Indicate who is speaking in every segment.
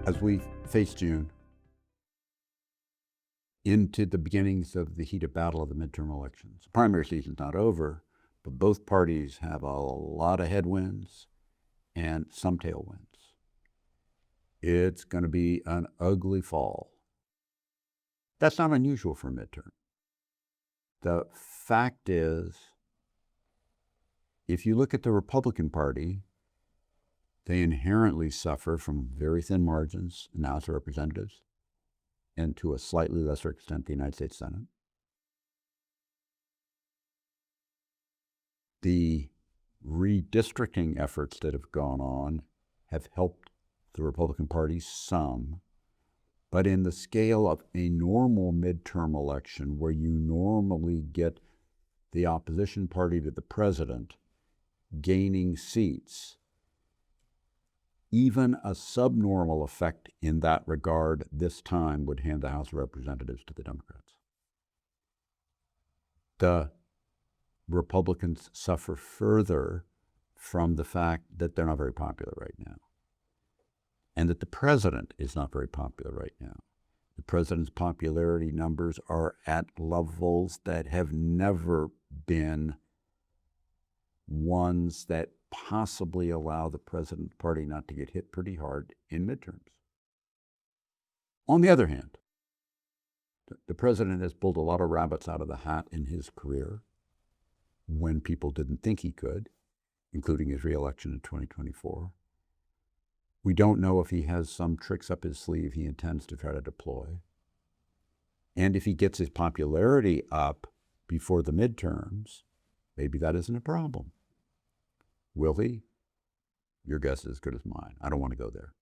Speaker 1: As we face June into the beginnings of the heated battle of the midterm elections, the primary season's not over, but both parties have a lot of headwinds and some tailwinds. It's going to be an ugly fall. That's not unusual for a midterm. The fact is, if you look at the Republican Party, they inherently suffer from very thin margins in the House of Representatives and to a slightly lesser extent the United States Senate. The redistricting efforts that have gone on have helped the Republican Party some, but in the scale of a normal midterm election where you normally get the opposition party to the president gaining seats, even a subnormal effect in that regard this time would hand the House of Representatives to the Democrats. The Republicans suffer further from the fact that they're not very popular right now, and that the president is not very popular right now. The president's popularity numbers are at levels that have never been ones that possibly allow the president's party not to get hit pretty hard in midterms. On the other hand, the president has pulled a lot of rabbits out of the hat in his career when people didn't think he could, including his re-election in 2024. We don't know if he has some tricks up his sleeve he intends to try to deploy. And if he gets his popularity up before the midterms, maybe that isn't a problem. Will he? Your guess is as good as mine. I don't want to go there.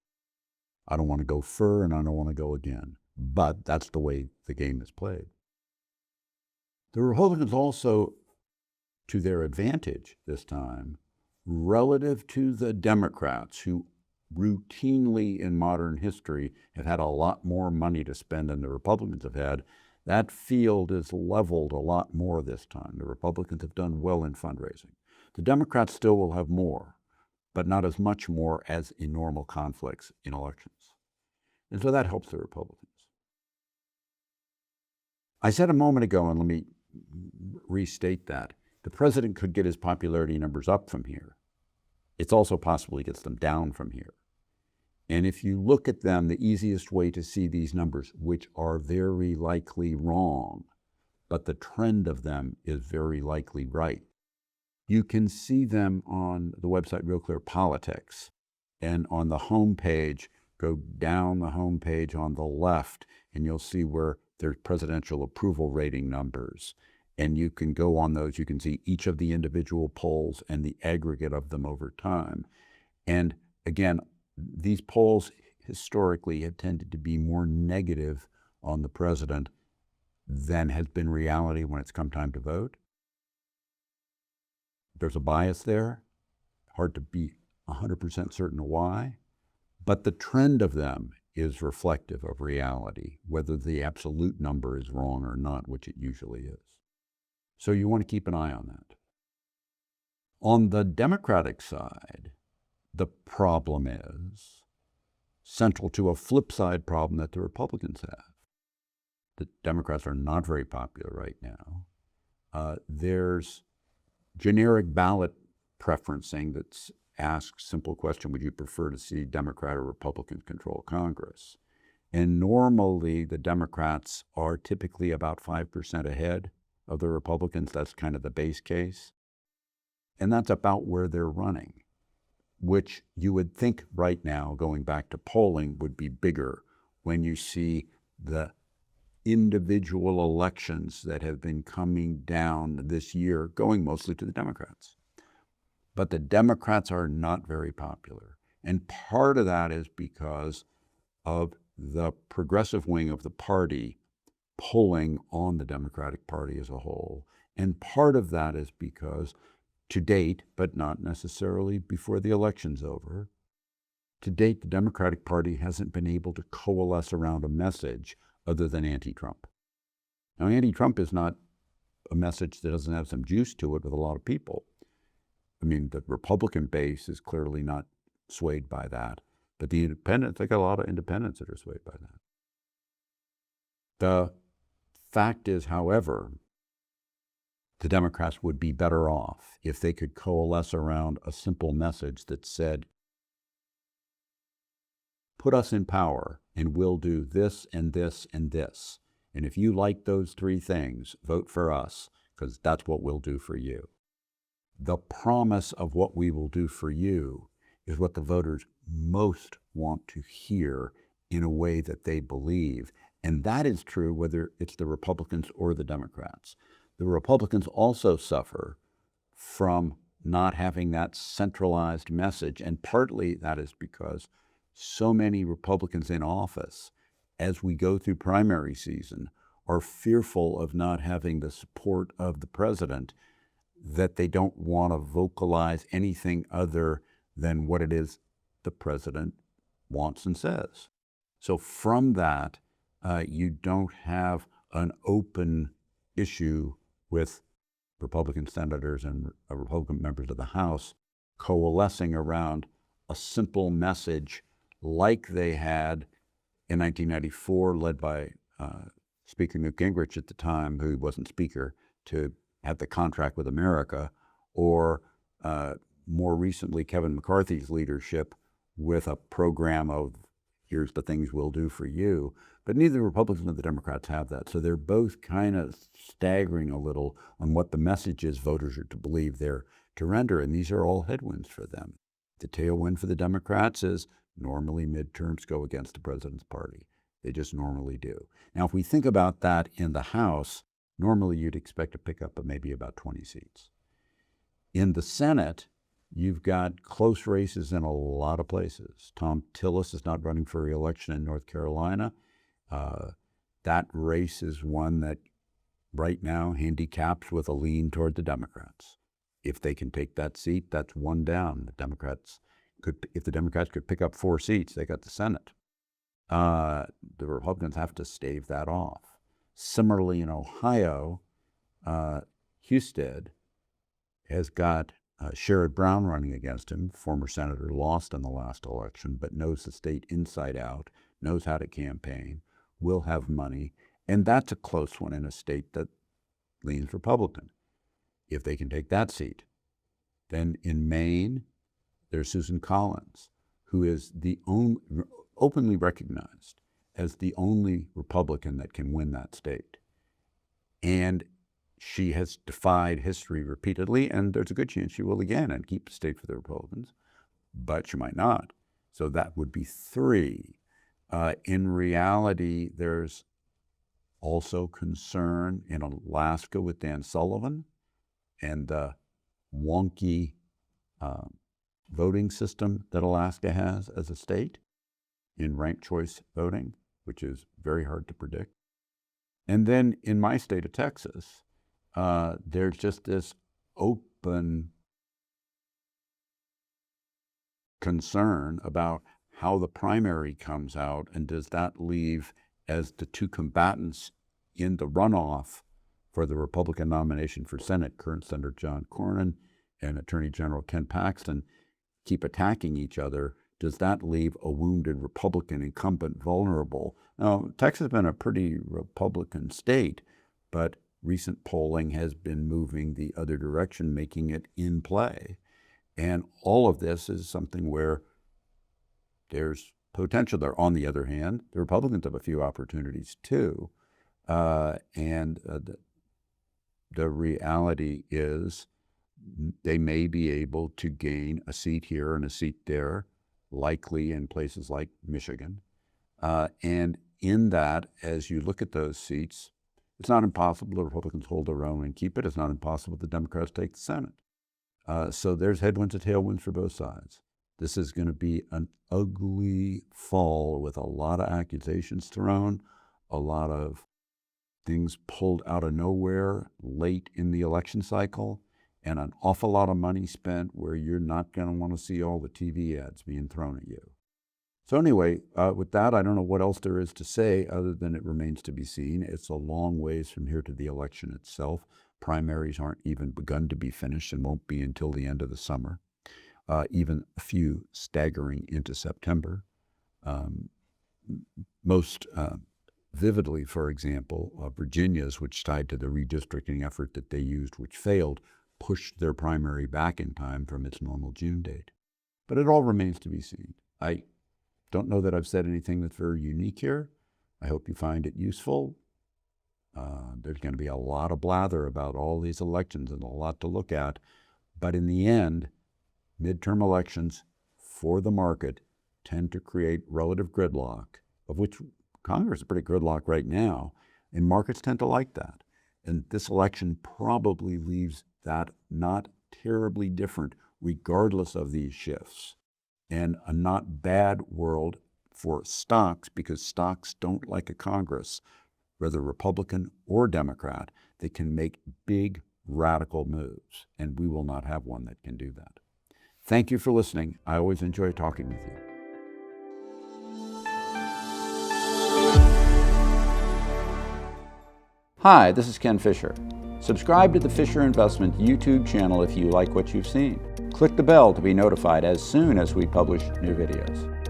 Speaker 1: I don't want to go fur, and I don't want to go again. But that's the way the game is played. The Republicans also, to their advantage this time, relative to the Democrats, who routinely in modern history have had a lot more money to spend than the Republicans have had, that field is leveled a lot more this time. The Republicans have done well in fundraising. The Democrats still will have more, but not as much more as in normal conflicts in elections. And so that helps the Republicans. I said a moment ago, and let me restate that, the president could get his popularity numbers up from here. It's also possible he gets them down from here. And if you look at them, the easiest way to see these numbers, which are very likely wrong, but the trend of them is very likely right, you can see them on the website Real Clear Politics. And on the home page, go down the home page on the left, and you'll see where there's presidential approval rating numbers. And you can go on those. You can see each of the individual polls and the aggregate of them over time. And again, these polls historically have tended to be more negative on the president than has been reality when it's come time to vote. There's a bias there, hard to be 100% certain why, but the trend of them is reflective of reality, whether the absolute number is wrong or not, which it usually is. So you want to keep an eye on that. On the Democratic side, the problem is central to a flip side problem that the Republicans have. The Democrats are not very popular right now. There's generic ballot preferencing that asks simple question, would you prefer to see Democrat or Republican control Congress? And normally the Democrats are typically about 5% ahead of the Republicans. That's kind of the base case. And that's about where they're running, which you would think right now, going back to polling, would be bigger when you see the individual elections that have been coming down this year, going mostly to the Democrats. But the Democrats are not very popular. And part of that is because of the progressive wing of the party pulling on the Democratic Party as a whole. And part of that is because to date, but not necessarily before the election's over, to date, the Democratic Party hasn't been able to coalesce around a message other than anti-Trump. Now, anti-Trump is not a message that doesn't have some juice to it with a lot of people. I mean, the Republican base is clearly not swayed by that. But the independents, they got a lot of independents that are swayed by that. The fact is, however, the Democrats would be better off if they could coalesce around a simple message that said, put us in power and we'll do this and this and this. And if you like those three things, vote for us, because that's what we'll do for you. The promise of what we will do for you is what the voters most want to hear in a way that they believe. And that is true whether it's the Republicans or the Democrats. The Republicans also suffer from not having that centralized message. And partly that is because so many Republicans in office, as we go through primary season, are fearful of not having the support of the president, that they don't want to vocalize anything other than what it is the president wants and says. So from that, you don't have an open issue with Republican senators and Republican members of the House coalescing around a simple message like they had in 1994, led by Speaker Newt Gingrich at the time, who wasn't Speaker, to have the contract with America, or more recently Kevin McCarthy's leadership with a program of here's the things we'll do for you. But neither the Republicans nor the Democrats have that. So they're both kind of staggering a little on what the message is voters are to believe they're to render. And these are all headwinds for them. The tailwind for the Democrats is normally midterms go against the president's party. They just normally do. Now, if we think about that in the House, normally you'd expect to pick up maybe about 20 seats. In the Senate, you've got close races in a lot of places. Tom Tillis is not running for re-election in North Carolina. That race is one that right now handicaps with a lean toward the Democrats. If they can take that seat, that's one down. The Democrats could, if the Democrats could pick up 4 seats, they got the Senate. The Republicans have to stave that off. Similarly, in Ohio, Husted has got Sherrod Brown running against him, former senator, lost in the last election, but knows the state inside out, knows how to campaign, will have money, and that's a close one in a state that leans Republican, if they can take that seat. Then in Maine, there's Susan Collins, who is the only, openly recognized as the only Republican that can win that state. And she has defied history repeatedly, and there's a good chance she will again and keep the state for the Republicans, but she might not. So that would be 3. In reality, there's also concern in Alaska with Dan Sullivan and the wonky voting system that Alaska has as a state in ranked choice voting, which is very hard to predict. And then in my state of Texas, there's just this open concern about how the primary comes out, and does that leave as the 2 combatants in the runoff for the Republican nomination for Senate, current Senator John Cornyn and Attorney General Ken Paxton, keep attacking each other. Does that leave a wounded Republican incumbent vulnerable? Now, Texas has been a pretty Republican state, but recent polling has been moving the other direction, making it in play. And all of this is something where there's potential there. On the other hand, the Republicans have a few opportunities too. And the reality is they may be able to gain a seat here and a seat there, likely in places like Michigan. And in that, as you look at those seats, it's not impossible the Republicans hold their own and keep it. It's not impossible the Democrats take the Senate. So there's headwinds and tailwinds for both sides. This is going to be an ugly fall with a lot of accusations thrown, a lot of things pulled out of nowhere late in the election cycle, and an awful lot of money spent where you're not going to want to see all the TV ads being thrown at you. So anyway, with that, I don't know what else there is to say other than it remains to be seen. It's a long ways from here to the election itself. Primaries aren't even begun to be finished and won't be until the end of the summer. even a few staggering into September. Most vividly, for example, Virginia's, which tied to the redistricting effort that they used, which failed, pushed their primary back in time from its normal June date. But it all remains to be seen. I don't know that I've said anything that's very unique here. I hope you find it useful. There's going to be a lot of blather about all these elections and a lot to look at. But in the end, midterm elections for the market tend to create relative gridlock, of which Congress is pretty gridlock right now, and markets tend to like that. And this election probably leaves that not terribly different regardless of these shifts, and a not bad world for stocks, because stocks don't like a Congress, whether Republican or Democrat, that can make big radical moves, and we will not have one that can do that. Thank you for listening. I always enjoy talking with you. Hi, this is Ken Fisher. Subscribe to the Fisher Investment YouTube channel if you like what you've seen. Click the bell to be notified as soon as we publish new videos.